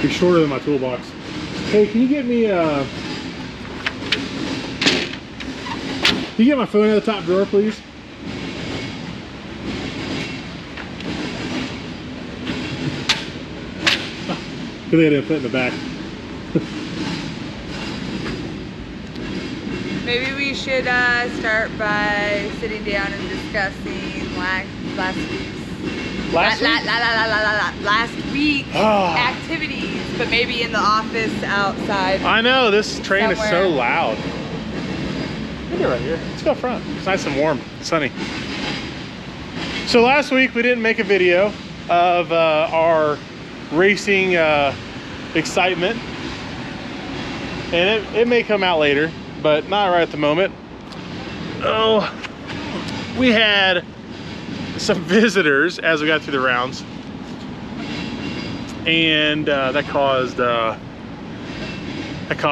Be shorter than my toolbox. Hey, can you get me can you get my phone out of the top drawer, please? Good thing I didn't put it in the back. Maybe we should start by sitting down and discussing last week's activities, but maybe in the office outside. I know, this train somewhere. is so loud. Maybe right here. Let's go front. It's nice and warm, sunny. So last week we didn't make a video of our racing excitement, and it may come out later, but not right at the moment. Oh, we had some visitors as we got through the rounds, and that caused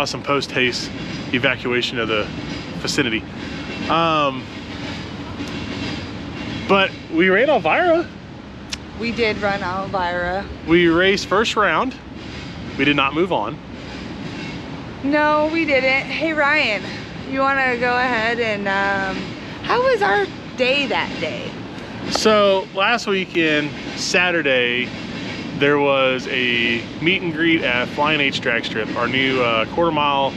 some post-haste evacuation of the vicinity. But we ran Elvira. We did run Elvira. We raced first round. We did not move on. No, we didn't. Hey Ryan, you want to go ahead and how was our day that day? So last weekend, Saturday, there was a meet and greet at Flying H Drag Strip, our new quarter-mile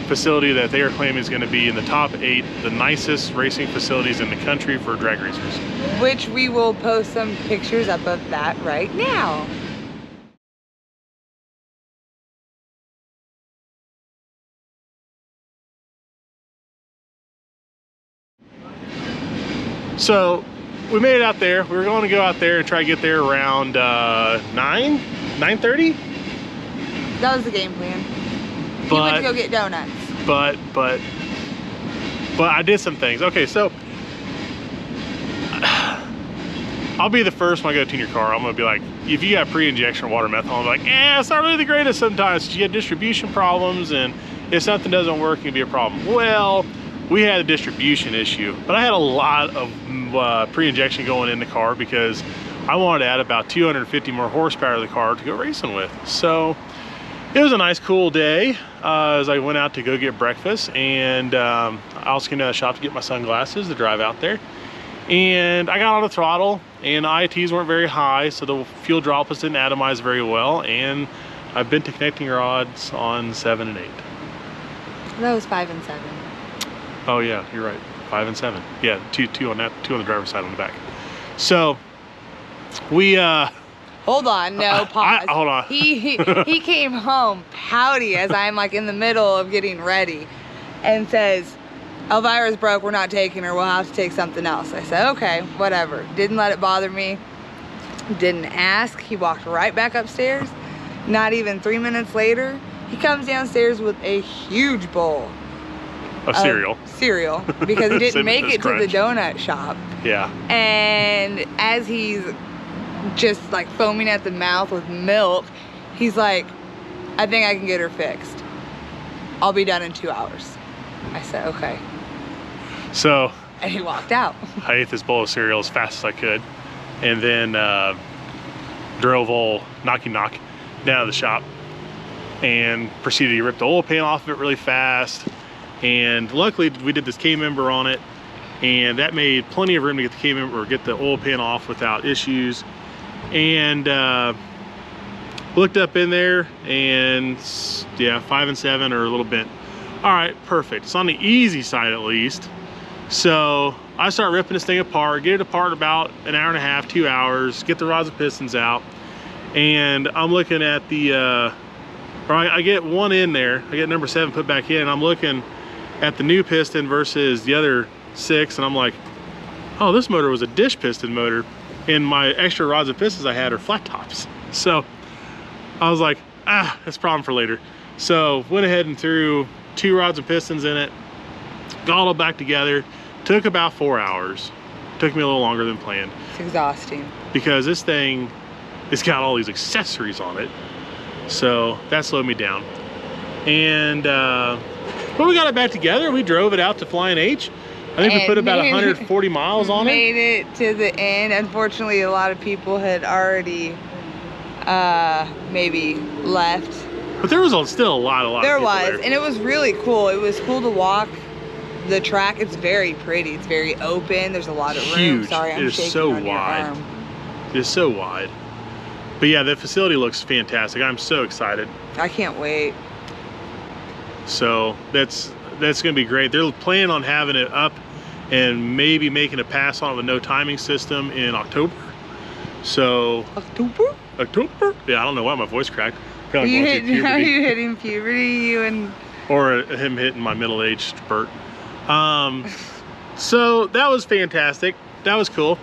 facility that they are claiming is going to be in the top 8, the nicest racing facilities in the country for drag racers. Which we will post some pictures up of that right now. So we made it out there. We were going to go out there and try to get there around 9:30. That was the game plan. But, you went to go get donuts. But I did some things. Okay, so I'll be the first when I go tune your car. I'm gonna be like, if you got pre-injection or water methanol, I'm like, it's not really the greatest sometimes. You get distribution problems, and if something doesn't work, it can be a problem. Well, we had a distribution issue, but I had a lot of pre-injection going in the car because I wanted to add about 250 more horsepower to the car to go racing with. So it was a nice cool day as I went out to go get breakfast, and I also came to the shop to get my sunglasses to drive out there. And I got on the throttle, and the IATs weren't very high, so the fuel droplets didn't atomize very well, and I've been to connecting rods on 7 and 8. That was 5 and 7. Oh yeah, you're right, 5 and 7. Yeah, two on that, 2 on the driver's side on the back. So we hold on, no, pause. Hold on. He came home pouty as I'm like in the middle of getting ready and says, Elvira's broke, we're not taking her, we'll have to take something else. I said, okay, whatever. Didn't let it bother me. Didn't ask. He walked right back upstairs. Not even 3 minutes later, he comes downstairs with a huge bowl of cereal. Cereal, because he didn't make it to the Crunch. donut shop. Yeah. And as he's just like foaming at the mouth with milk, he's like, I think I can get her fixed. I'll be done in 2 hours. I said, okay. So And he walked out. I ate this bowl of cereal as fast as I could, and then drove all knock down to the shop and proceeded to rip the oil pan off of it really fast. And luckily we did this K-member on it, and that made plenty of room to get the K-member or get the oil pan off without issues. And looked up in there, and yeah, 5 and 7 are a little bent. All right, perfect. It's on the easy side at least. So I start ripping this thing apart, get it apart in about an hour and a half, 2 hours, get the rods and pistons out, and I'm looking at the, I get one in there, I get number 7 put back in, and I'm looking at the new piston versus the other 6, and I'm like, oh, this motor was a dish piston motor, and my extra rods and pistons I had are flat tops. So I was like, that's a problem for later. So went ahead and threw 2 rods and pistons in it, got all back together. Took about 4 hours. Took me a little longer than planned. It's exhausting. Because this thing, it's got all these accessories on it. So that slowed me down. And when we got it back together, we drove it out to Flying H. I think we put about 140 miles on it. Made it to the end. Unfortunately, a lot of people had already maybe left. But there was still a lot of There people was, there. and it was really cool. It was cool to walk the track. It's very pretty. It's very open. There's a lot of room. Huge. Sorry, I'm It is shaking so on your wide. arm. It is so wide. But yeah, the facility looks fantastic. I'm so excited. I can't wait. So that's gonna be great. They're planning on having it up and maybe making a pass on it with no timing system in October. So October? October? Yeah, I don't know why my voice cracked. Are Kinda you, going through are puberty. you hitting puberty? You and Or him hitting my middle-aged spurt. So that was fantastic. That was cool.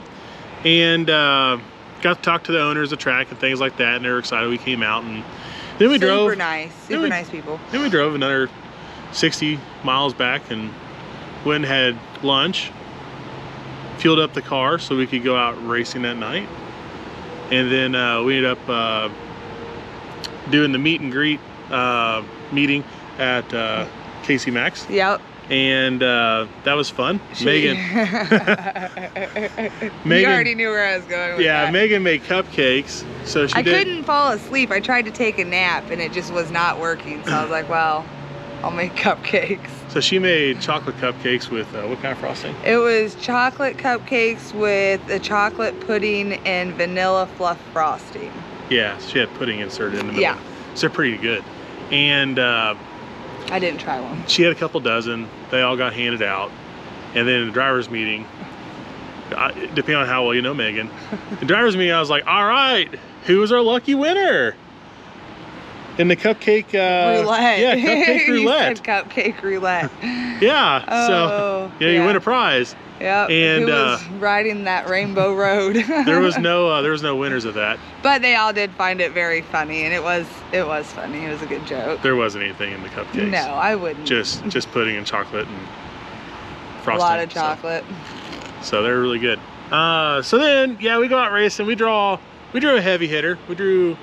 And got to talk to the owners of the track and things like that, and they were excited we came out. And then we drove. Super nice people. Then we drove another 60 miles back and went and had lunch, fueled up the car so we could go out racing that night. And then we ended up doing the meet and greet meeting at KC Maxx. Yep. And that was fun. Megan. You already knew where I was going with Yeah, that. Megan made cupcakes. So I couldn't fall asleep. I tried to take a nap and it just was not working. So I was like, well, I'll make cupcakes. So she made chocolate cupcakes with what kind of frosting? It was chocolate cupcakes with a chocolate pudding and vanilla fluff frosting. Yeah, she had pudding inserted in the middle. Yeah. So they're pretty good. And I didn't try one. she had a couple dozen. They all got handed out. And then in the driver's meeting, depending on how well you know Megan, the driver's meeting, I was like, all right, who was our lucky winner? In the cupcake Roulette. Yeah, cupcake roulette. You said cupcake roulette. Yeah. Oh, So yeah, you yeah. win a prize. Yep. And Who was riding that rainbow road? there was no winners of that. But they all did find it very funny, and it was funny. It was a good joke. There wasn't anything in the cupcakes. No, I wouldn't. Just pudding and chocolate and a frosting. lot of chocolate. So they're really good. So then, yeah, we go out racing. We drew a heavy hitter. We drew,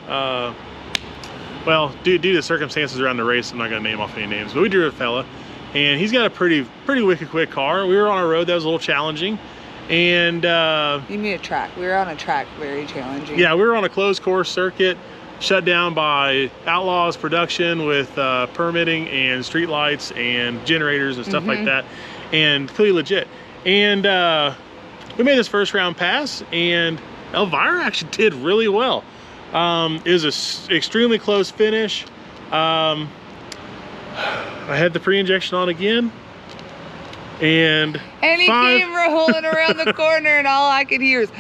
well, due to the circumstances around the race, I'm not gonna name off any names, but we drew a fella, and he's got a pretty wicked quick car. We were on a road that was a little challenging, and You mean a track? We were on a track, very challenging. yeah, we were on a closed course circuit, shut down by Outlaws Production with permitting and street lights and generators and stuff like that, and pretty legit. And we made this first round pass, and Elvira actually did really well. It was an extremely close finish. I had the pre-injection on again, and he came rolling around the corner, and all I could hear is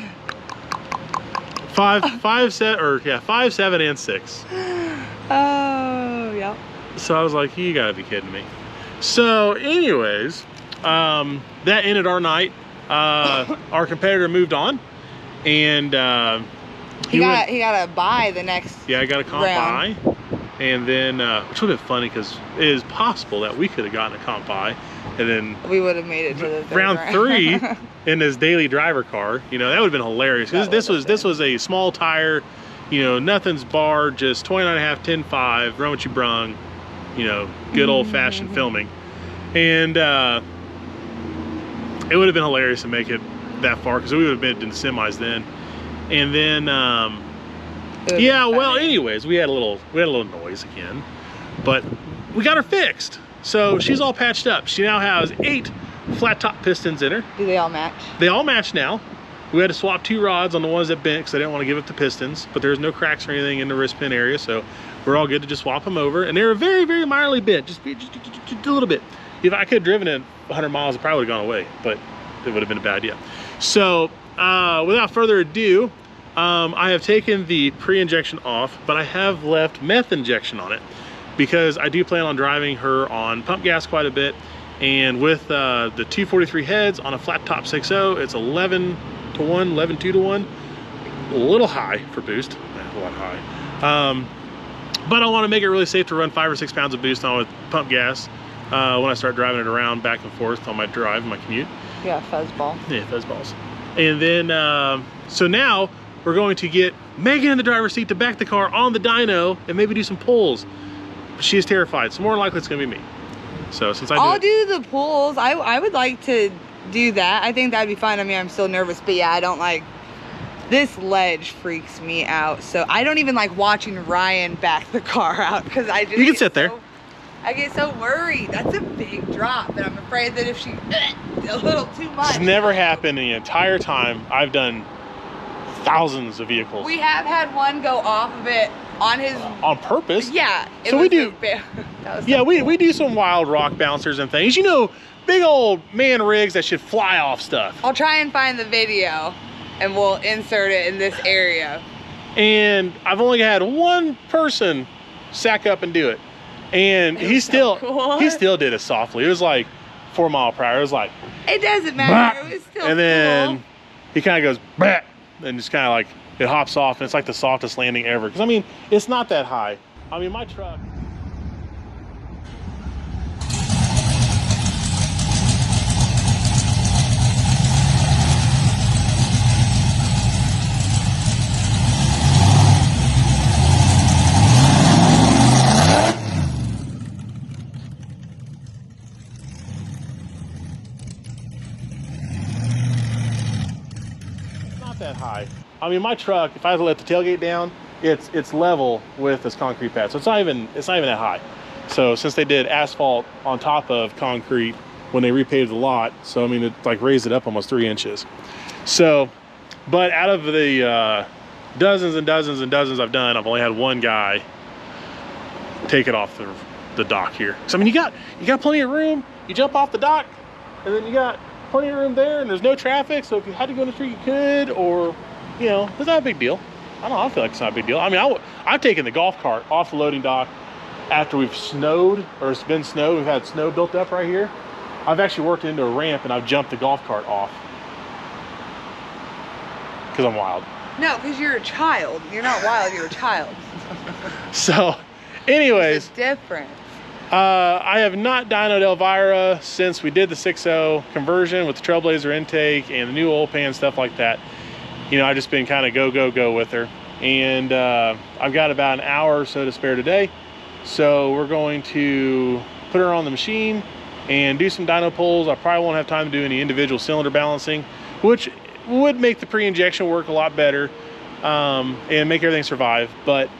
5, 7, and 6. oh, yeah. So I was like, you gotta be kidding me. So anyways, that ended our night. Our competitor moved on, and He got a bye the next. yeah, I got a comp round. bye, and then which would have been funny because it is possible that we could have gotten a comp bye, and then We would have made it to the third round 3 in this daily driver car. You know, that would have been hilarious. Because this was a small tire, you know, nothing's barred, just 29.5, 10.5, run what you brung, you know, good old fashioned filming, and it would have been hilarious to make it that far because we would have been in the semis then. And then yeah, well, anyways, we had a little noise again, but we got her fixed. So she's all patched up. She now has 8 flat top pistons in her. Do they all match? They all match now. We had to swap 2 rods on the ones that bent because I didn't want to give up the pistons, but there's no cracks or anything in the wrist pin area, so we're all good to just swap them over. And they were very, very minorly bent, just a little bit. If I could have driven it 100 miles, it probably would have gone away, but it would have been a bad idea. So without further ado, I have taken the pre-injection off, but I have left meth injection on it because I do plan on driving her on pump gas quite a bit. And with the 243 heads on a flat top 6.0, it's 11 to 1, 11.2 to 1. A little high for boost, a lot high. But I want to make it really safe to run 5 or 6 pounds of boost on with pump gas when I start driving it around back and forth on my drive, my commute. Yeah, fuzzball. Yeah, fuzzballs. And then, so now we're going to get Megan in the driver's seat to back the car on the dyno and maybe do some pulls. She is terrified, so more than likely it's gonna be me. So since I'll do the pulls. I would like to do that. I think that'd be fun. I mean, I'm still nervous, but yeah, I don't like This ledge freaks me out. So I don't even like watching Ryan back the car out because I just You can sit there. I get so worried. That's a big drop, and I'm afraid that if she a little too much. It's never happened in the entire time I've done thousands of vehicles. We have had one go off of it on his on purpose. Yeah. So we do. Yeah, we do some wild rock bouncers and things. You know, big old man rigs that should fly off stuff. I'll try and find the video, and we'll insert it in this area. And I've only had one person sack up and do it, and he still did it softly. It was like 4 miles per hour. It was like, it doesn't matter. It was still and then cool. he kind of goes bah, and just kind of like it hops off, and it's like the softest landing ever. Because I mean, it's not that high. I mean, my truck. That high. I mean, my truck, if I had to let the tailgate down, it's level with this concrete pad, so it's not even that high. So since they did asphalt on top of concrete when they repaved the lot, so I mean, it like raised it up almost 3 inches. So, but out of the dozens and dozens and dozens I've done, I've only had one guy take it off the dock here. So I mean, you got plenty of room. You jump off the dock, and then you got plenty of room there, and there's no traffic, so if you had to go in the street you could, or you know, it's not a big deal. I feel like it's not a big deal. I mean, I've taken the golf cart off the loading dock after we've snowed, or it's been snow, we've had snow built up right here. I've actually worked into a ramp and I've jumped the golf cart off because I'm wild. No, because you're a child. You're not wild, you're a child. So anyways, There's a difference. I have not dynoed Elvira since we did the 6.0 conversion with the Trailblazer intake and the new oil pan, stuff like that. You know, I've just been kind of go with her. And I've got about an hour or so to spare today. So we're going to put her on the machine and do some dyno pulls. I probably won't have time to do any individual cylinder balancing, which would make the pre-injection work a lot better and make everything survive. But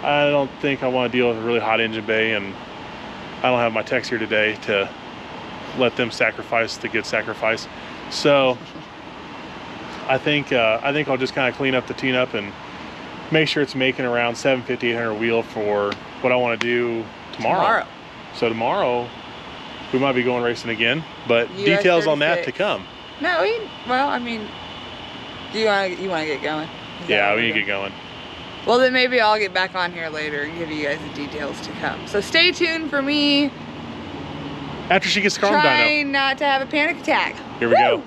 I don't think I want to deal with a really hot engine bay, and I don't have my techs here today to let them sacrifice the good sacrifice. So I think I'll just kind of clean up the tune-up and make sure it's making around 750, 800 wheel for what I want to do tomorrow. So tomorrow we might be going racing again, but details on that to come. No, well, I mean, you want to get going? Yeah, we need to get going. Well, then maybe I'll get back on here later and give you guys the details to come. So stay tuned for me. After she gets the car on dyno. Trying not to have a panic attack. Here we go.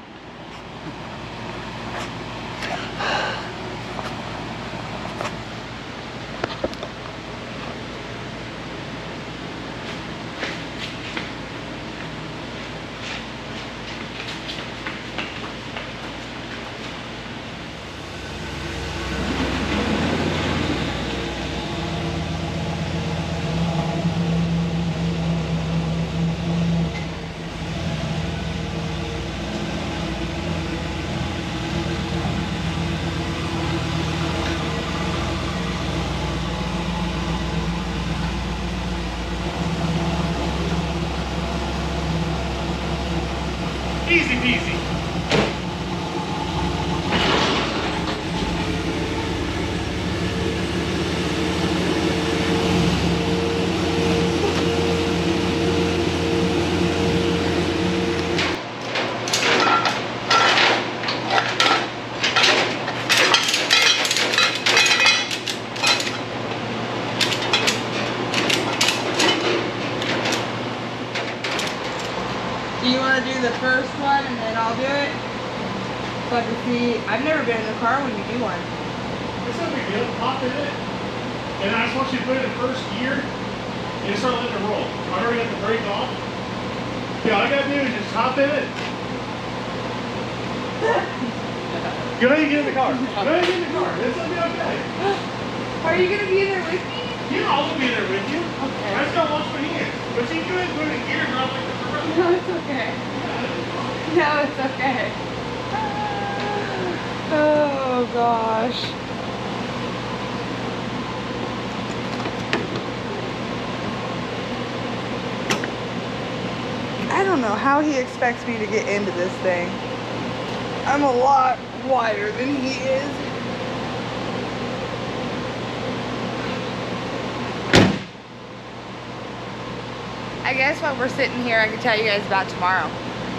Easy peasy. Do you want to do the first one and then I'll do it? So I can see. I've never been in the car when you do one. It's no big deal. Hop in it. And I just want you to put it in first gear and just start letting it roll. I've already got the brake off. Yeah, all I gotta do is just hop in it. Go ahead and get in the car. Go ahead and get in the car. It's gonna be okay. Are you going to be there with me? Yeah, I'll be there with you. Okay. I just gotta wash my hands. But you go ahead and put it in gear and drop like the No, it's okay. No, it's okay. Oh gosh. I don't know how he expects me to get into this thing. I'm a lot wider than he is. I guess while we're sitting here, I can tell you guys about tomorrow.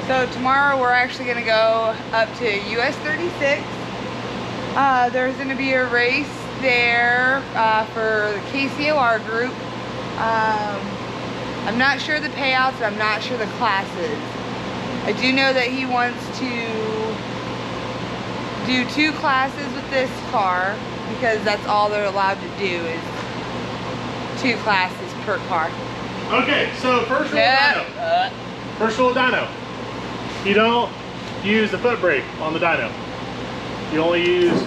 So tomorrow we're actually gonna go up to US 36. There's gonna be a race there for the KCOR group. I'm not sure the payouts, and I'm not sure the classes. I do know that he wants to do 2 classes with this car because that's all they're allowed to do is 2 classes per car. Okay, so first rule of dyno. First rule of dyno. You don't use the foot brake on the dyno. You only use,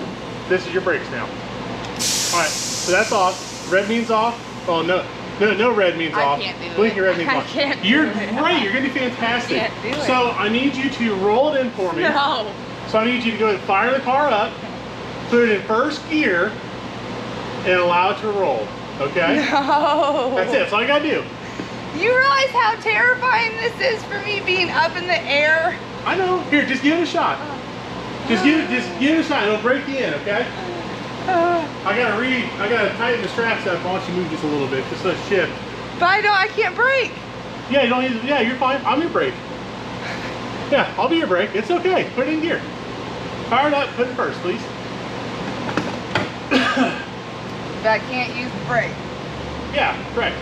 this is your brakes now. Alright, so that's off. Red means off. Oh no, no red means off. I can't do Blinking it. red means off. You're great, you're gonna do fantastic. I can't do it. So I need you to roll it in for me. No. So I need you to go and fire the car up, put it in first gear, and allow it to roll. Okay? No. That's it, that's all you gotta do. You realize how terrifying this is for me being up in the air? I know. Here, just give it a shot. Just give it a shot. It'll break you in, okay? I gotta tighten the straps up. Why don't you move just a little bit, just let it shift. But I can't brake. Yeah, you don't need. Yeah, you're fine. I'm your brake. Yeah, I'll be your brake. It's okay. Put it in gear. Fire it up. Put it first, please. But I can't use the brake. Yeah, correct.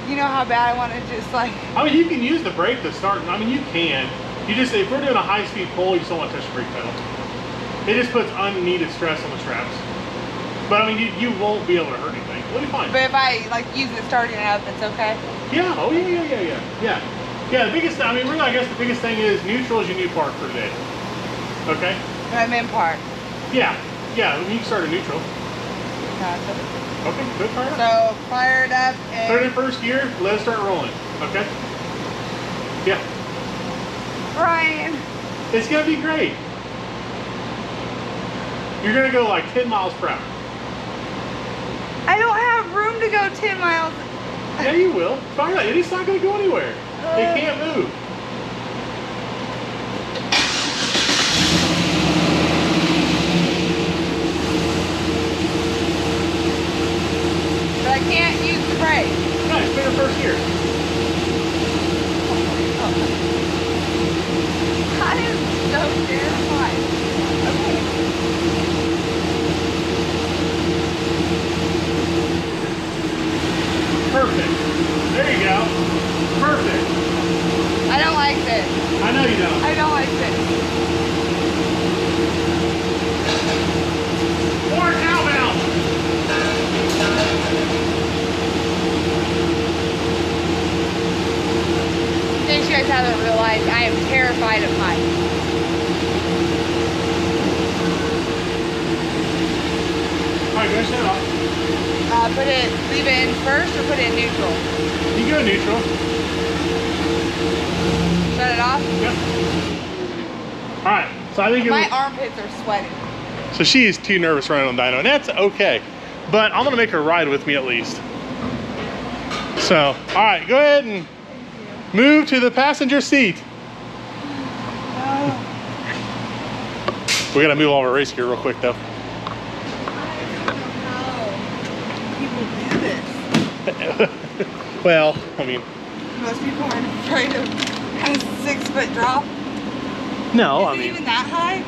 You know how bad I want to just like... I mean, you can use the brake to start. I mean, you can. You just, if we're doing a high-speed pull, you just don't want to touch the brake pedal. It just puts unneeded stress on the straps. But I mean, you won't be able to hurt anything. It'll be fine. But if I like use it starting it up, it's okay? Yeah, oh yeah. Yeah, the biggest, I mean, really, I guess the biggest thing is neutral is your new park for today. Okay? I'm in park. Yeah, you can start a neutral. Okay, good, fire it up. So, fire it up and... Put it in first gear, let it start rolling, okay? Yeah. Brian! It's gonna be great. You're gonna go like 10 miles per hour. I don't have room to go 10 miles. Yeah, you will. Fire it. It's not gonna go anywhere. It can't move. But I can't use the brake. Nice, put it in first gear. I am so terrified. Okay. Perfect. There you go. Perfect. I don't like this. I know you don't. I don't like this. More cowbell. In case you guys haven't realized, I am terrified of heights. Alright, go shut off. Leave it in first or put it in neutral? You go neutral. Shut it off? Yep. Alright, so I think My armpits are sweating. So she is too nervous running on dyno, and that's okay. But I'm gonna make her ride with me at least. So, alright, go ahead and move to the passenger seat. We gotta move all our race gear real quick though. Well, I mean, Most people aren't afraid of a 6-foot drop. no, Is it even that high?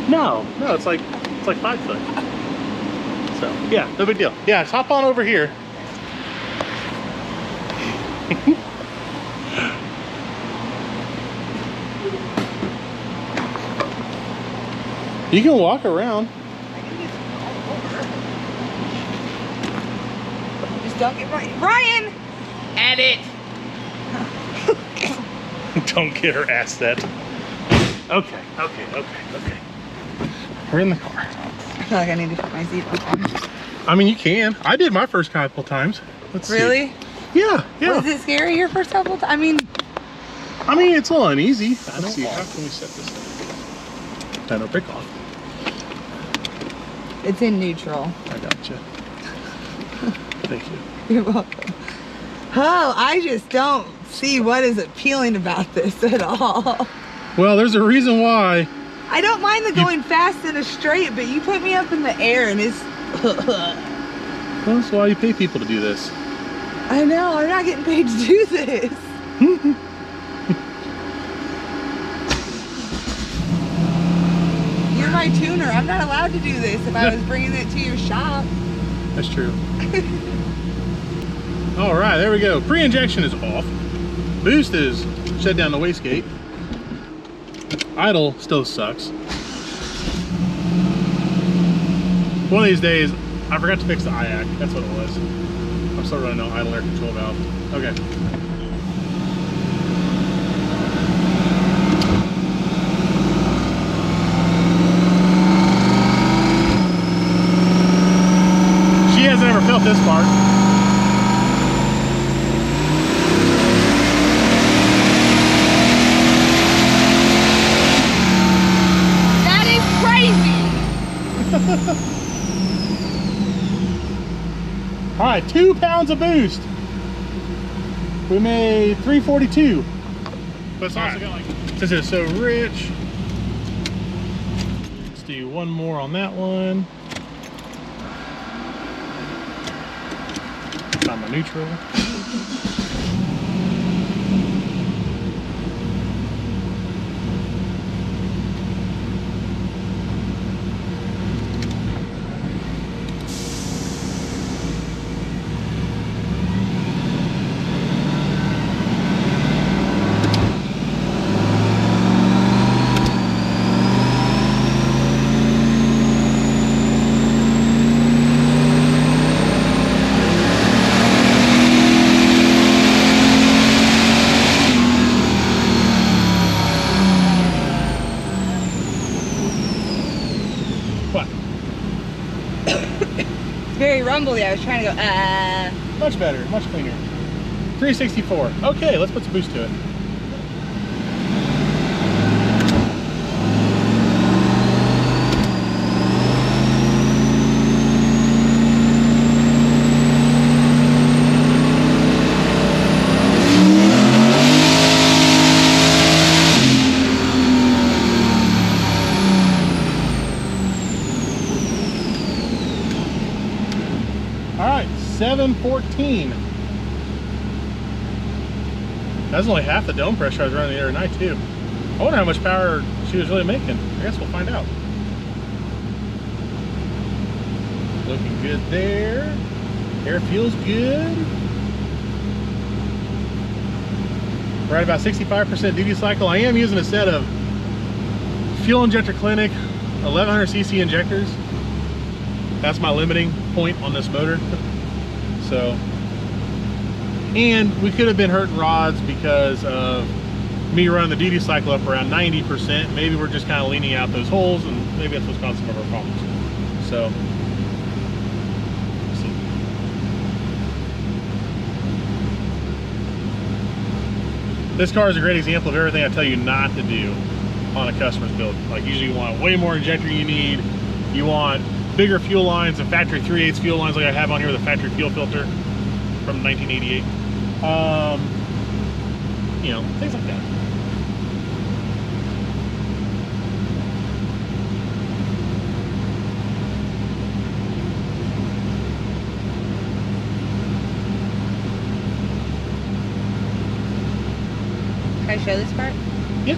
no, it's like 5 foot. So yeah, no big deal. Yeah, just hop on over here. You can walk around. I can just don't get Brian! Edit! Don't get her ass that. Okay. We're in the car. I feel like I need to put my seatbelt on. I mean, you can. I did my first couple times. Let's see. Really? Yeah. Was it scary your first couple times? I mean, it's a little uneasy. Let's see. How can we set this up? Dyno, break off. It's in neutral. I gotcha. Thank you. You're welcome. Oh, I just don't see what is appealing about this at all. Well, there's a reason why. I don't mind the going fast in a straight, but you put me up in the air and it's... Well, that's why you pay people to do this. I know, I'm not getting paid to do this. You're my tuner. I'm not allowed to do this if I was bringing it to your shop. That's true. All right, there we go. Pre-injection is off. Boost is shut down the wastegate. Idle still sucks. One of these days, I forgot to fix the IAC. That's what it was. I'm still running no idle air control valve. Okay. She hasn't ever felt this part. All right, 2 pounds of boost. We made 342. But it's also got like, since it's so rich, let's do one more on that one. Find my neutral. Very rumbly. I was trying to go, Much better, much cleaner. 364. Okay, let's put some boost to it. All right, 714. That's only half the dome pressure I was running the other night too. I wonder how much power she was really making. I guess we'll find out. Looking good there. Air feels good. We're at about 65% duty cycle. I am using a set of Fuel Injector Clinic 1100cc injectors. That's my limiting point on this motor. So, and we could have been hurting rods because of me running the duty cycle up around 90%. Maybe we're just kind of leaning out those holes, and maybe that's what's causing some of our problems. So, let's see. This car is a great example of everything I tell you not to do on a customer's build. Like, usually you want way more injector you need. You want bigger fuel lines and factory 3/8 fuel lines like I have on here with a factory fuel filter from 1988. You know, things like that. Can I show this part? Yeah.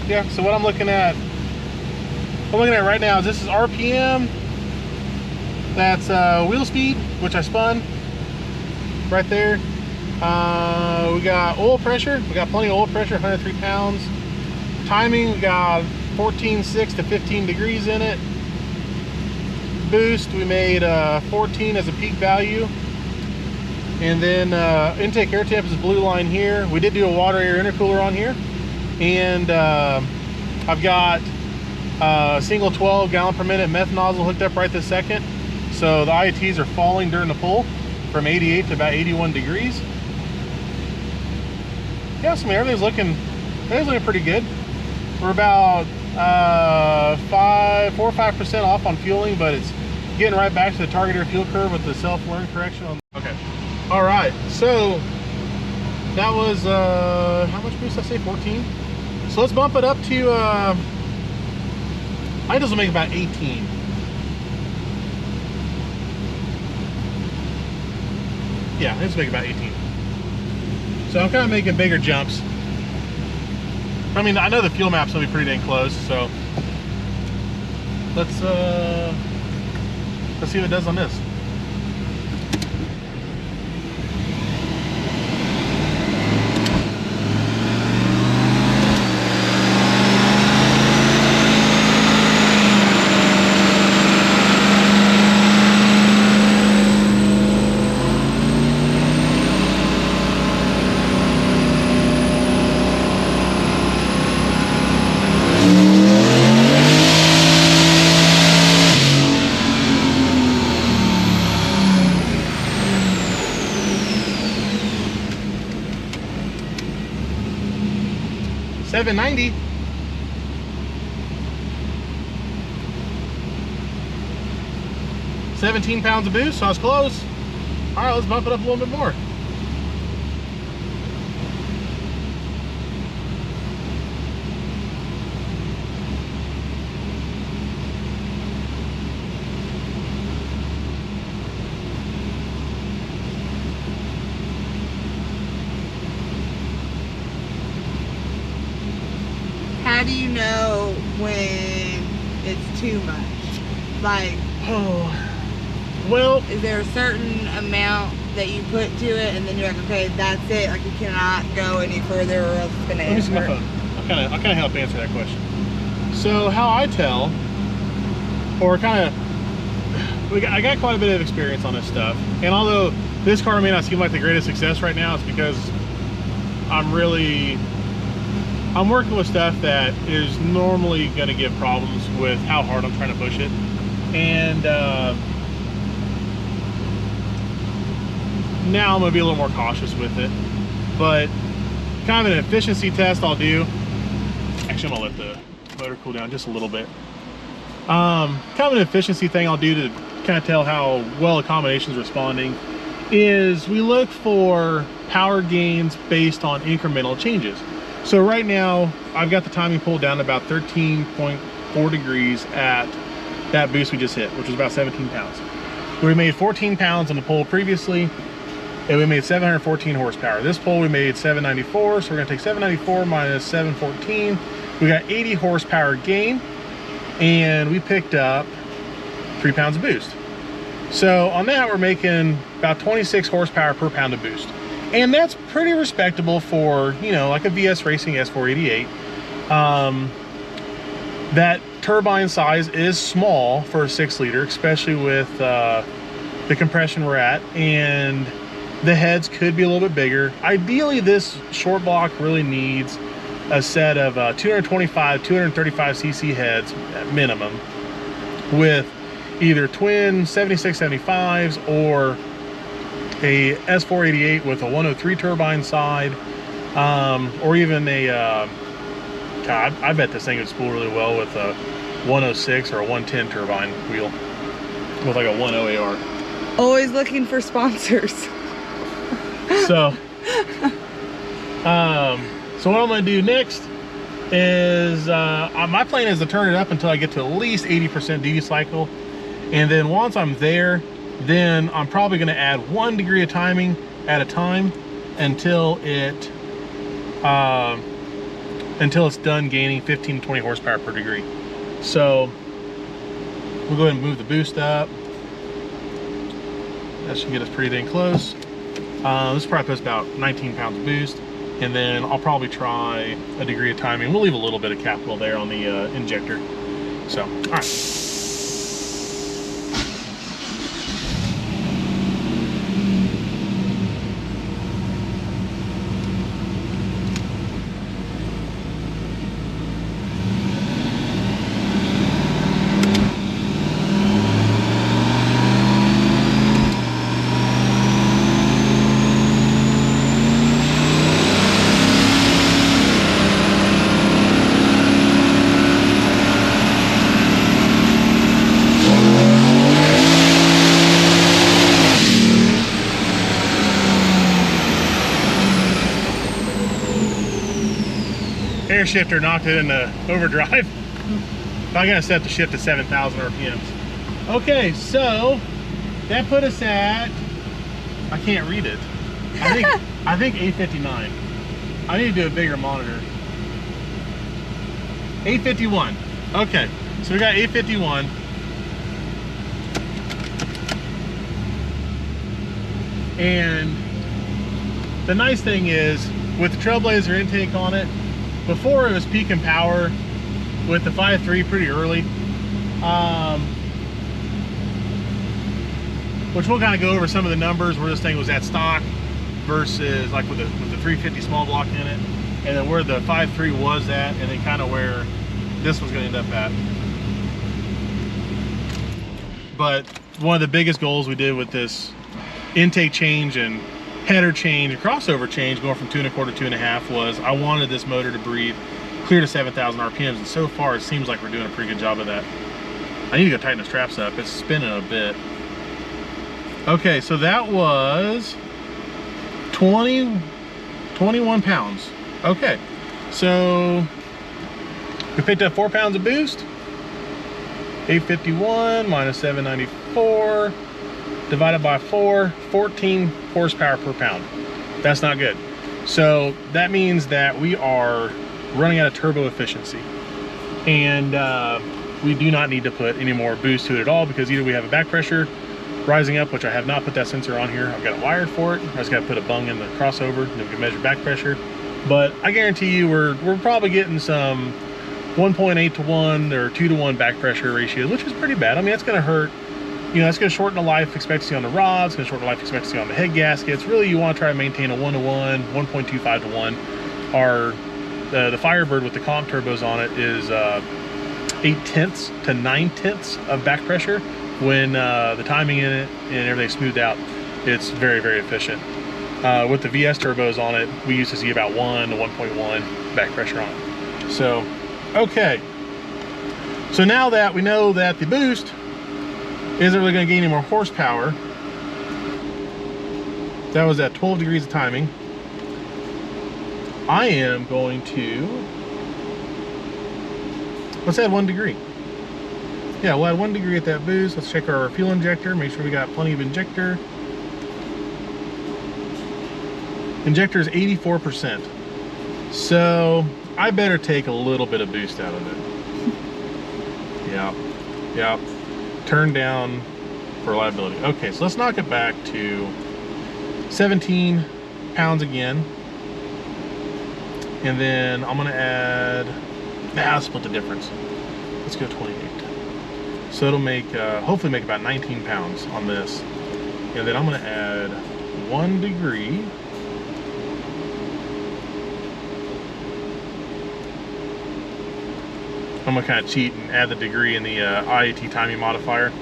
Yeah, so what I'm looking at right now is this is RPM. That's wheel speed, which I spun right there. We got oil pressure. We got plenty of oil pressure, 103 pounds. Timing, we got 14.6 to 15 degrees in it. Boost, we made 14 as a peak value. And then intake air temp is the blue line here. We did do a water air intercooler on here. And I've got single 12 gallon per minute meth nozzle hooked up right this second. So the IATs are falling during the pull from 88 to about 81 degrees. Yeah, so I mean, everything's looking pretty good. We're about 4 or 5% off on fueling, but it's getting right back to the targeted fuel curve with the self-learn correction on. Okay. All right. So that was how much boost did I say? 14. So let's bump it up to. I think this will make about 18. Yeah, this will make about 18. So I'm kind of making bigger jumps. I mean, I know the fuel map's gonna be pretty dang close, so let's see what it does on this. $790. £17 of boost, so I was close. All right, let's bump it up a little bit more. How do you know when it's too much? Like, Oh, well, is there a certain amount that you put to it and then you're like, okay, that's it, like you cannot go any further or else it's gonna let me see my invert? phone. I'll kind of help answer that question. So how I tell, or kind of, I got quite a bit of experience on this stuff, and although this car may not seem like the greatest success right now, it's because I'm working with stuff that is normally going to give problems with how hard I'm trying to push it. And now I'm going to be a little more cautious with it. But kind of an efficiency test I'll do. Actually, I'm going to let the motor cool down just a little bit. Kind of an efficiency thing I'll do to kind of tell how well the combination's responding is we look for power gains based on incremental changes. So right now, I've got the timing pulled down to about 13.4 degrees at that boost we just hit, which was about 17 pounds. We made 14 pounds on the pole previously, and we made 714 horsepower. This pole we made 794, so we're gonna take 794 minus 714. We got 80 horsepower gain, and we picked up 3 pounds of boost. So on that, we're making about 26 horsepower per pound of boost. And that's pretty respectable for, you know, like a VS Racing S488. That turbine size is small for a 6-liter, especially with the compression we're at, and the heads could be a little bit bigger. Ideally, this short block really needs a set of 225, 235 cc heads at minimum, with either twin 7675s or a S488 with a 103 turbine side, or even a God, I bet this thing would spool really well with a 106 or a 110 turbine wheel with like a 10 AR. Always looking for sponsors. So so what I'm going to do next is my plan is to turn it up until I get to at least 80% duty cycle, and then once I'm there, then I'm probably going to add 1 degree of timing at a time until it's done gaining 15 to 20 horsepower per degree. So we'll go ahead and move the boost up. That should get us pretty dang close. This probably puts about 19 pounds of boost, and then I'll probably try a degree of timing. We'll leave a little bit of capital there on the injector. So, all right. hair shifter knocked it into overdrive. I gotta set the shift to 7,000 RPMs. Okay, so that put us at, I can't read it. I think 859. I need to do a bigger monitor. 851. Okay, so we got 851. And the nice thing is, with the Trailblazer intake on it, before it was peaking power with the 5.3 pretty early, which we'll kind of go over some of the numbers where this thing was at stock versus like with the 350 small block in it, and then where the 5.3 was at, and then kind of where this was going to end up at. But one of the biggest goals we did with this intake change and header change and crossover change going from 2 1/4 to 2 1/2 was I wanted this motor to breathe clear to 7,000 RPMs, and so far it seems like we're doing a pretty good job of that. I need to go tighten the straps up. It's spinning a bit. Okay, so that was 21 pounds. Okay, so we picked up 4 pounds of boost. 851 minus 794 divided by 4, 14 horsepower per pound. That's not good. So that means that we are running out of turbo efficiency, and we do not need to put any more boost to it at all, because either we have a back pressure rising up, which I have not put that sensor on here. I've got it wired for it. I just got to put a bung in the crossover and then we can measure back pressure. But I guarantee you we're probably getting some 1.8 to 1 or 2 to 1 back pressure ratios, which is pretty bad. I mean, that's going to hurt. You know, it's going to shorten the life expectancy on the rods, it's going to shorten the life expectancy on the head gaskets. Really, you want to try to maintain a 1 to 1, 1.25 to 1. Our the Firebird with the comp turbos on it is 8/10 to 9/10 of back pressure. When the timing in it and everything smoothed out, it's very, very efficient. With the VS turbos on it, we used to see about 1 to 1.1 back pressure on it. So, okay. So now that we know that the boost isn't really going to gain any more horsepower, that was at 12 degrees of timing, I am going to, let's add 1 degree. Yeah, we'll add 1 degree at that boost. Let's check our fuel injector, make sure we got plenty of injector. Injector is 84%. So I better take a little bit of boost out of it. Yeah. Turn down for reliability. Okay, so let's knock it back to 17 pounds again. And then I'm gonna add, I'll split the difference. Let's go 28. So it'll make, hopefully make about 19 pounds on this. And then I'm gonna add 1 degree. I'm gonna kind of cheat and add the degree in the IAT timing modifier.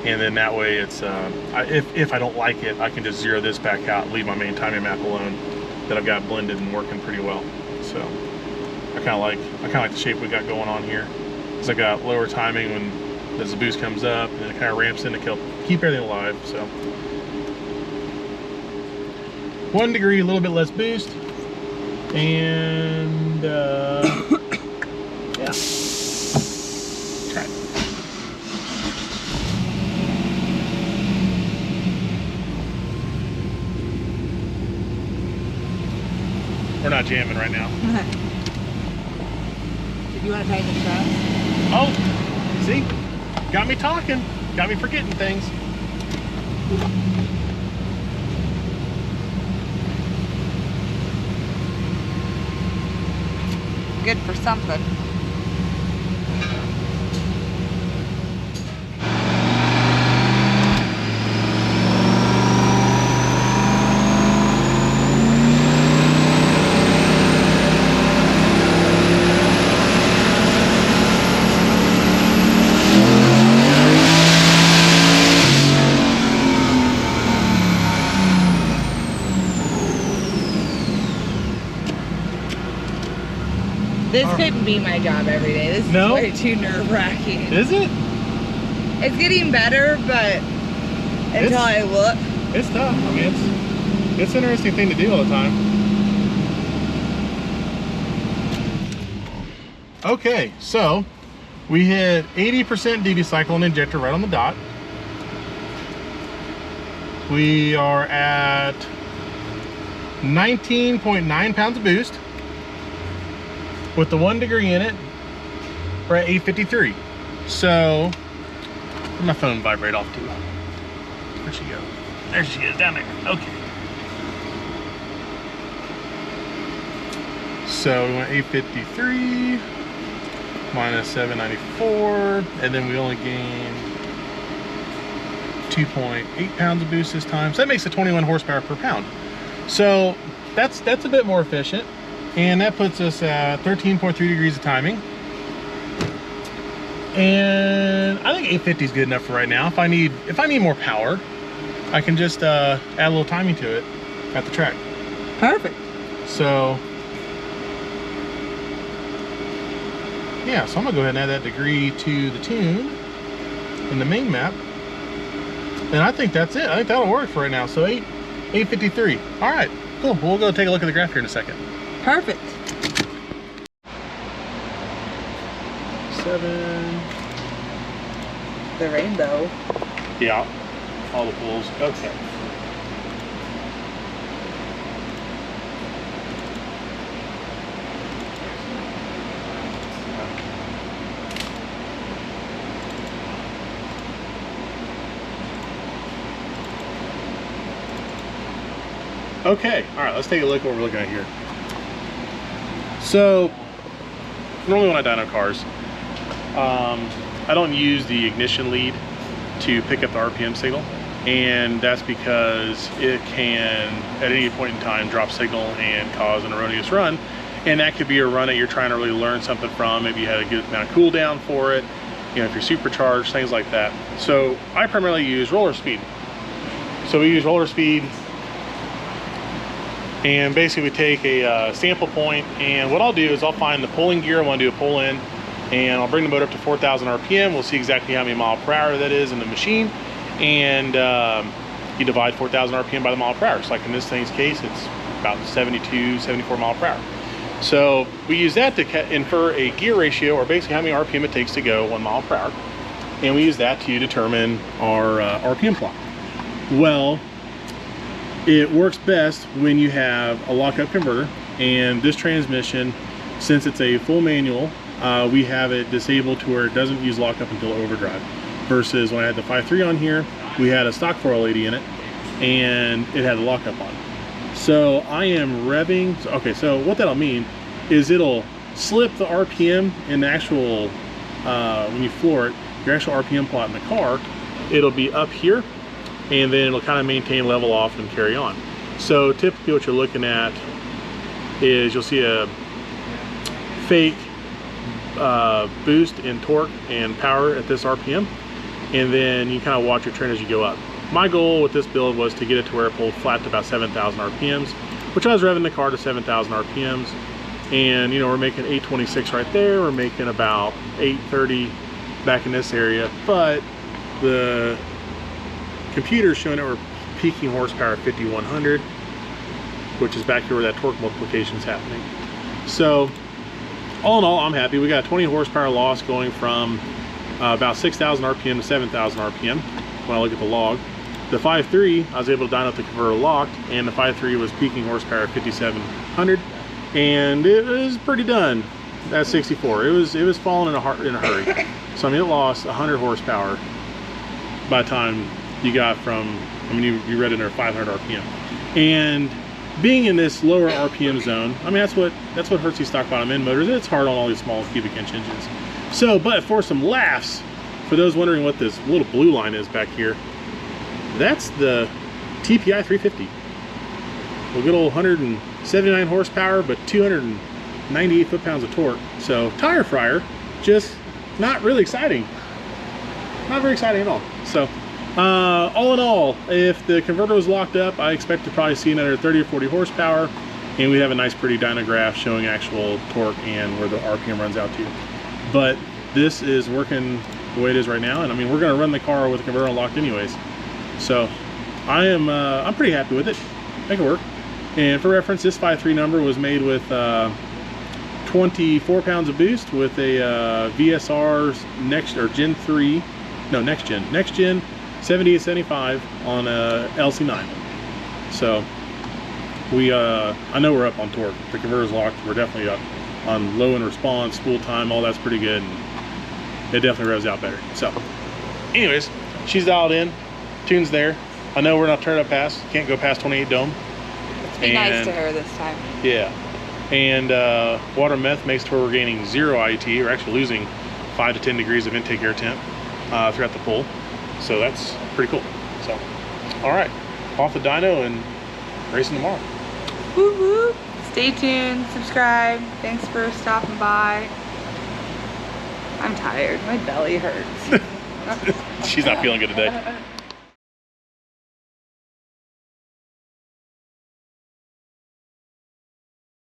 And then that way it's, if I don't like it, I can just zero this back out and leave my main timing map alone that I've got blended and working pretty well. So I kind of like the shape we got going on here. Because I got lower timing as the boost comes up, and it kind of ramps in to keep everything alive. So 1 degree, a little bit less boost, and yeah. Try it. We're not jamming right now. Did you want to tighten the straps? Oh, see? Got me talking. Got me forgetting things. Good for something. This couldn't be my job every day. This is way too nerve-wracking. Is it? It's getting better, but until I look. It's tough. I mean, it's an interesting thing to do all the time. Okay, so we hit 80% duty cycle and injector right on the dot. We are at 19.9 pounds of boost. With the 1 degree in it, we're at 853. So, where'd my phone vibrate off to? Where'd she go? There she is, down there. Okay. So we went 853 minus 794, and then we only gained 2.8 pounds of boost this time. So that makes it 21 horsepower per pound. So that's a bit more efficient, and that puts us at 13.3 degrees of timing. And I think 850 is good enough for right now. If I need more power, I can just add a little timing to it at the track. Perfect. So yeah, so I'm gonna go ahead and add that degree to the tune in the main map. And I think that's it. I think that'll work for right now. So 853. All right, cool. We'll go take a look at the graph here in a second. Perfect. 7. The rainbow. Yeah, all the pools. Okay. Okay, all right, let's take a look at what we're looking at here. So, normally when I dyno cars, I don't use the ignition lead to pick up the RPM signal, and that's because it can, at any point in time, drop signal and cause an erroneous run, and that could be a run that you're trying to really learn something from. Maybe you had a good amount of cool down for it, you know, if you're supercharged, things like that. So I primarily use roller speed. So we use roller speed, and basically we take a sample point, and what I'll do is I'll find the pulling gear I want to do a pull in, and I'll bring the motor up to 4,000 RPM. We'll see exactly how many mile per hour that is in the machine, and you divide 4,000 RPM by the mile per hour. So like in this thing's case, it's about 72, 74 mile per hour. So we use that to infer a gear ratio, or basically how many RPM it takes to go 1 mile per hour, and we use that to determine our RPM plot. Well, it works best when you have a lockup converter, and this transmission, since it's a full manual, we have it disabled to where it doesn't use lockup until overdrive, versus when I had the 5.3 on here, we had a stock 480 in it and it had a lockup on. So I am revving. Okay, so what that'll mean is it'll slip the RPM in the actual when you floor it, your actual RPM plot in the car, it'll be up here, and then it'll kind of maintain level off and carry on. So typically what you're looking at is you'll see a fake boost in torque and power at this RPM, and then you kind of watch your trend as you go up. My goal with this build was to get it to where it pulled flat to about 7,000 RPMs, which I was revving the car to 7,000 RPMs, and you know, we're making 826 right there, we're making about 830 back in this area, but the computer's showing that we're peaking horsepower at 5,100, which is back here where that torque multiplication is happening. So all in all, I'm happy. We got a 20 horsepower loss going from about 6,000 RPM to 7,000 RPM when I look at the log. The 5.3, I was able to dyno the converter locked, and the 5.3 was peaking horsepower at 5,700, and it was pretty done at 64. It was falling in a hurry. So I mean, it lost 100 horsepower by the time you got from, I mean, you read it under 500 RPM. And being in this lower RPM zone, I mean, that's what hurts these stock bottom end motors. It's hard on all these small cubic inch engines. So, but for some laughs, for those wondering what this little blue line is back here, that's the TPI 350. A good old 179 horsepower, but 298 foot-pounds of torque. So tire fryer, just not really exciting. Not very exciting at all. So all in all, if the converter was locked up, I expect to probably see another 30 or 40 horsepower, and we have a nice pretty dyno graph showing actual torque and where the RPM runs out to. But this is working the way it is right now, and I mean, we're going to run the car with the converter unlocked anyways. So I'm pretty happy with it. Make it work. And for reference, this 5.3 number was made with 12 24 pounds of boost with a VSR's next gen 70 to 75 on a LC9. So we I know we're up on torque. The converter's locked. We're definitely up on low in response, spool time, all that's pretty good, and it definitely revs out better. So anyways, she's dialed in, tune's there. I know we're not turning up past, can't go past 28 dome. Let's be nice to her this time. Yeah, and water meth makes to where we're gaining 0 IET. We're actually losing 5 to 10 degrees of intake air temp throughout the pull. So that's pretty cool. So, all right, off the dyno and racing tomorrow. Woo woo. Stay tuned, subscribe. Thanks for stopping by. I'm tired, my belly hurts. She's not feeling good today.